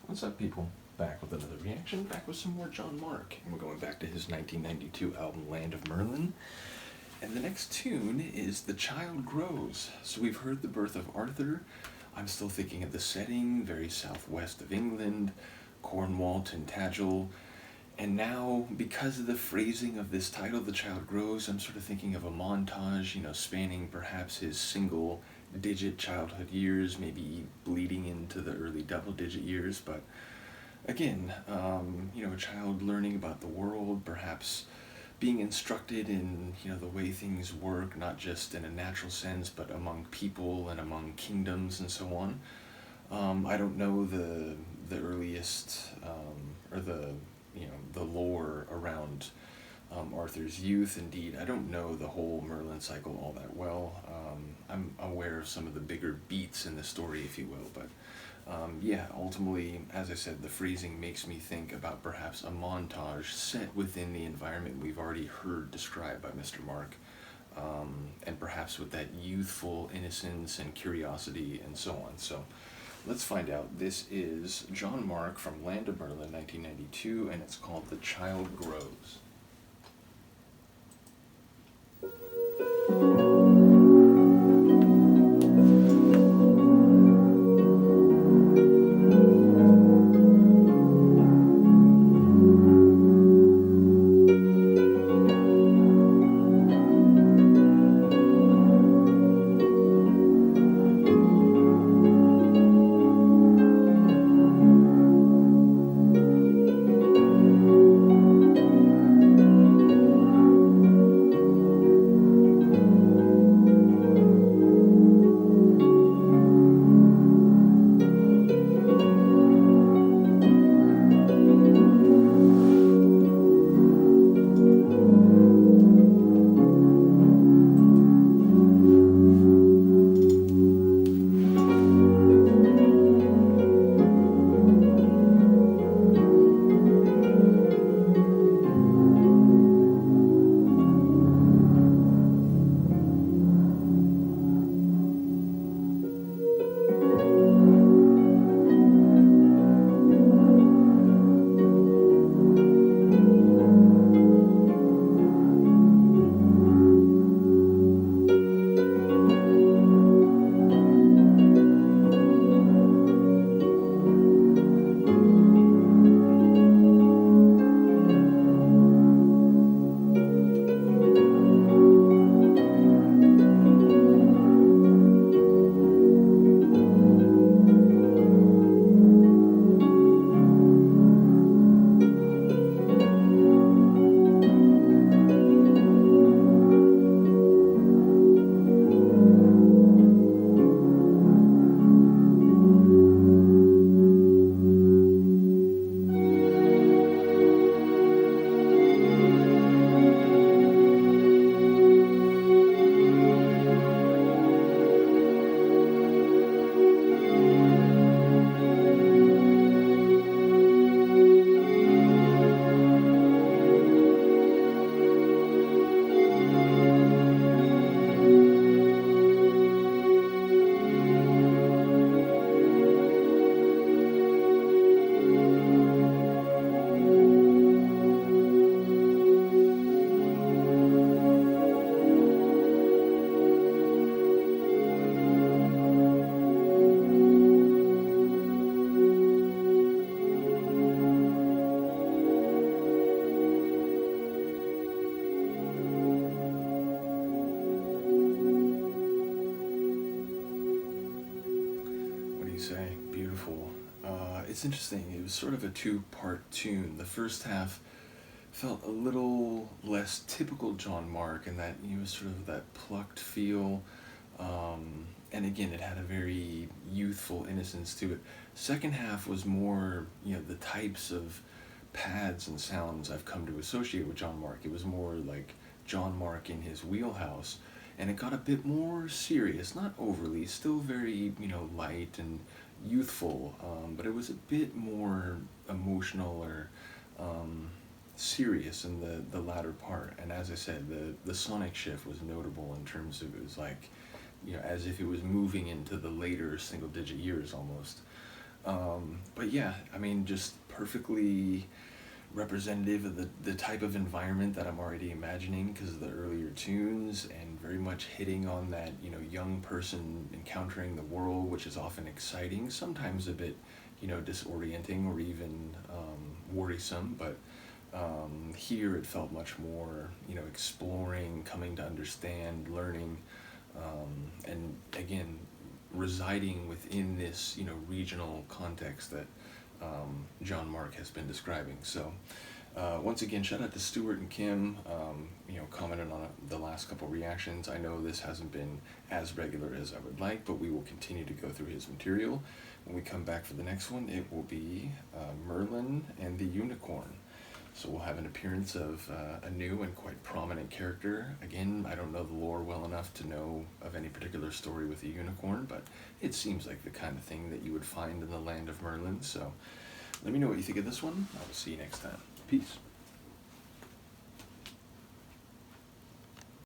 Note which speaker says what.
Speaker 1: What's up, people? Back with another reaction, back with some more Jon Mark. And we're going back to his 1992 album, Land of Merlin. And the next tune is The Child Grows. So we've heard the birth of Arthur. I'm still thinking of the setting, very southwest of England, Cornwall, Tintagel. And now, because of the phrasing of this title, The Child Grows, I'm sort of thinking of a montage, spanning perhaps his single-digit childhood years, maybe bleeding into the early double-digit years. But again, a child learning about the world, perhaps being instructed in, the way things work, not just in a natural sense, but among people and among kingdoms and so on. I don't know the earliest, or the lore around Arthur's youth. Indeed, I don't know the whole Merlin cycle all that well. I'm aware of some of the bigger beats in the story, if you will, but ultimately, as I said, the phrasing makes me think about perhaps a montage set within the environment we've already heard described by Mr. Mark, and perhaps with that youthful innocence and curiosity and so on. So let's find out. This is Jon Mark from Land of Merlin, 1992, and it's called The Child Grows. Say beautiful. It's interesting. It was sort of a two-part tune. The first half felt a little less typical Jon Mark, in that he was sort of that plucked feel, and again, it had a very youthful innocence to it. Second half was more, the types of pads and sounds I've come to associate with Jon Mark. It was more like Jon Mark in his wheelhouse, and it got a bit more serious, not overly, still very, light and youthful, but it was a bit more emotional or serious in the latter part. And as I said, the sonic shift was notable in terms of, it was like, as if it was moving into the later single digit years almost. But yeah, I mean, just perfectly representative of the type of environment that I'm already imagining because of the earlier tunes, and very much hitting on that, young person encountering the world, which is often exciting, sometimes a bit, disorienting or even worrisome, but here it felt much more, exploring, coming to understand, learning, and again, residing within this, regional context that Jon Mark has been describing. So, once again, shout out to Stuart and Kim, commented on the last couple reactions. I know this hasn't been as regular as I would like, but we will continue to go through his material. When we come back for the next one, it will be Merlin and the Unicorn. So we'll have an appearance of a new and quite prominent character. Again, I don't know the lore well enough to know of any particular story with a unicorn, but it seems like the kind of thing that you would find in the Land of Merlin. So let me know what you think of this one. I will see you next time. Peace.